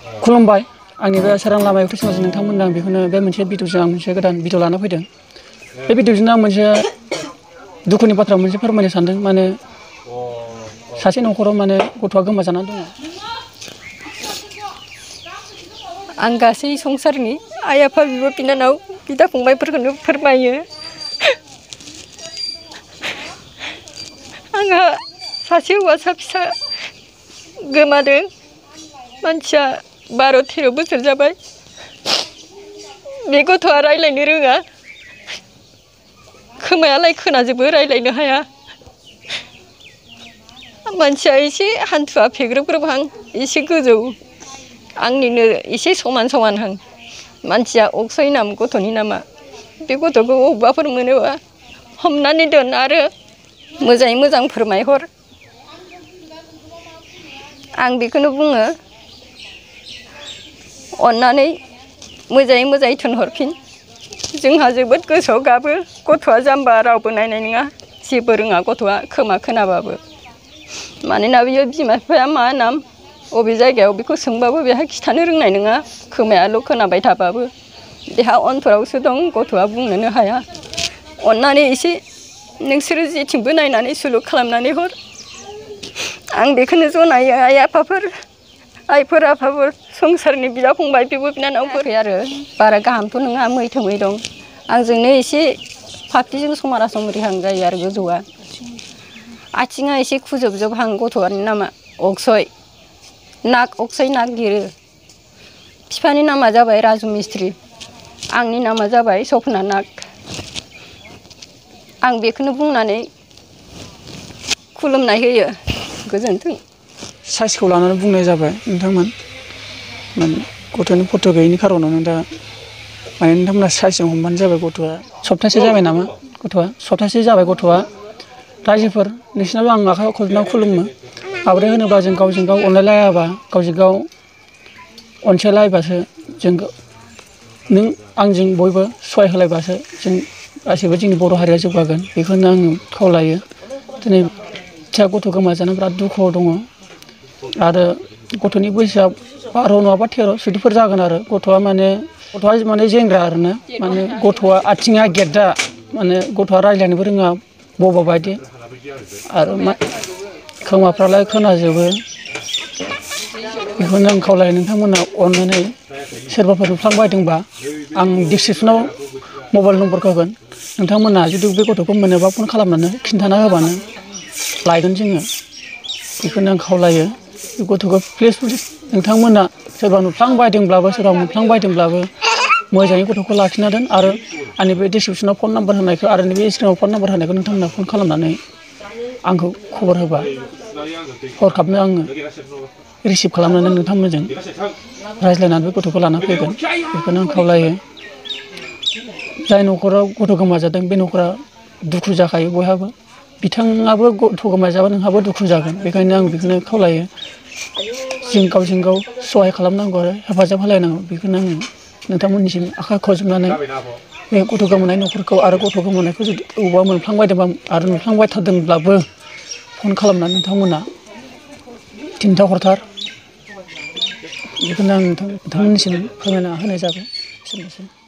खुलुमबाय आंनि बे सोरां लामायाव ख्रिस्टमास नोंथांमोननो आं बेखौनो बे मोनसे भिडिअजों आं मोनसे गोदान भिडिअ लाना फैदों। बे भिडिअजोंनो आं मोनसे दुखुनि बाथ्रा मोनसे फोरमायनो सानदों। माने सासे न'खराव माने गथ'आ गोमाजानानै दङ। आं गासै संसारनि आइ आफा बिब' बिनानाव बिदा फंबायफोरखौनो फोरमायो। आंहा सासे हौवासा फिसा गोमादों। मानसिया 12-13 बोसोर जाबाय। बे गथ'आ रायज्लायनो रोङा, खोमायालाय खोनाजोबो, रायज्लायनो हाया। मानसिया एसे हान्थुआ फेग्रोबहां, एसे गोजौ, आंनिनो एसे समान समानहां। मानसिया अक्सय नाम गथ'नि नामा। बे गथ'खौ अबावबाफोर मोनोबा हमनानै दोन आरो मोजाङै मोजां फोरमायहर। आं बेखौनो बुङो, अन्नानै मोजाङै मोजाङै थिनहरफिन। जोंहा जोबोद गोसोआव गाबो। गथ'आ जाम्बा, रावबो नायनाय नङा, जेबो रोङा गथ'आ खोमा खोनाबाबो। मानोना बियो बिमा बिफाया मा नाम, बबे जायगायाव बेखौ सोंबाबो बेहा खिथानो रोंनाय नङा। खोमायाल' खोनाबाय थाबाबो। बेहा अनफोरावसो दं, गथ'आ बुंनोनो हाया। अन्नानै एसे नोंसोरो जेथिंबो नायनानै सुलुग खालामनानै हर। आं बेखौनो जनायो आइ आफाफोर, आइफोर आफाफोर, संसारनि बिदा फंबाय बिब' बिनानावफोर आरो बारा गाहामथ' नङा, मैथोमै दं। आंजोंनो एसे फाफ्लिजों समारा समरिहां जायो आरो गोजौआ। आथिङा एसे खुजोबजोबहां गथ'नि नामा अक्सय। अक्सय नागिरो। बिफानि नामा जाबाय राजु मिस्ट्रि, आंनि नामा जाबाय सपना नाग। आं बेखौनो बुंनानै खुलुमनाय होयो। गोजोन्थों। साइसखौ लानानै बुंनाय जाबाय नोंथांमोन। माने गथ'नि फट' गैयैनि खारनावनो दा माने नोंथांमोना साइसजों हमबानो जाबाय। गथ'आ सप्तासे जाबाय नामा? गथ'आ सप्तासे जाबाय। गथ'आ रायजोफोर नोंसिनाबो आं आखाइ खबजोबनानै खुलुमो। माबोरै होनोब्ला जों गावजों गाव अनलायलायाबा, गावजों गाव अनसायलायबासो, जों नों आंजों बयबो सहाय होलायबासो जों गासैबो जोंनि बर' हारिया जौगागोन। बेखौनो आङो खावलायो। दिनै फिसा गथ' गोमाजानो बिराद दुखुआव दङ। आरो गथ'नि बैसोआ 12 नङाबा 13, 14 जागोन आरो। गथ'आ माने जेंग्रा आरोना। माने गथ'आ आथिङा गेद्दा, माने गथ'आ रायज्लायनोबो रोङा बबा बायदि। आरो खोमाफ्रालाय खोनाजोबो। बेखौनो आं खावलायो नोंथांमोना अननानै सोरबाफोर नुफ्लांबायदोंबा आं डिसक्रिपसनाव मबाइल नम्बरखौ होगोन। नोंथांमोना जुदि बे गथ'खौ मोनोबा फन खालामनानै खिन्थाना होबानो लायगोन जोङो। बेखौनो आं खावलायो। बे गथ'खौ प्लिज नोंथांमोना सोरबा नुफ्लांबायदोंब्लाबो, सोरबा मोनफ्लांबायदोंब्लाबो मोजाङै गथ'खौ लाखिना दोन। आरो आंनि बे डिसक्रिपसनाव फन नाम्बार होनायखौ आरो नैबे स्क्रिनाव फन नाम्बार होनायखौ नोंथांमोना फन खालामनानै आंखौ खबर होबा हरखाबनो आङो रिसिभ खालामनानै नोंथांमोनजों रायज्लायनानै बे गथ'खौ लाना फैगोन। बेखौनो आं खावलायो। जाय न'खराव गथ' गोमाजादों बे न'खरा दुखु जाखायो बयहाबो। बिथाङाबो गथ' गोमाजाबा नोंहाबो दुखु जागोन। बेखायनो आं बेखौनो खावलायो, जों गावजों गाव सहाय खालामनांगौ आरो हेफाजाब होलायनांगौ। बेखौनो आङो नोंथांमोननिसिम आखाइ खबजोबनानै बे गथ' गोमानाय न'खरखौ आरो गथ' गोमानायखौ जुदि बबावबा मोनफ्लांबायदोंबा आरो नुफ्लांबायथारदोंब्लाबो फन खालामनानै नोंथांमोना खिन्थाहरथार। बेखौनो आं नोंथांमोननिसिम फोरमायना होनाय जाबाय। एसेनोसै।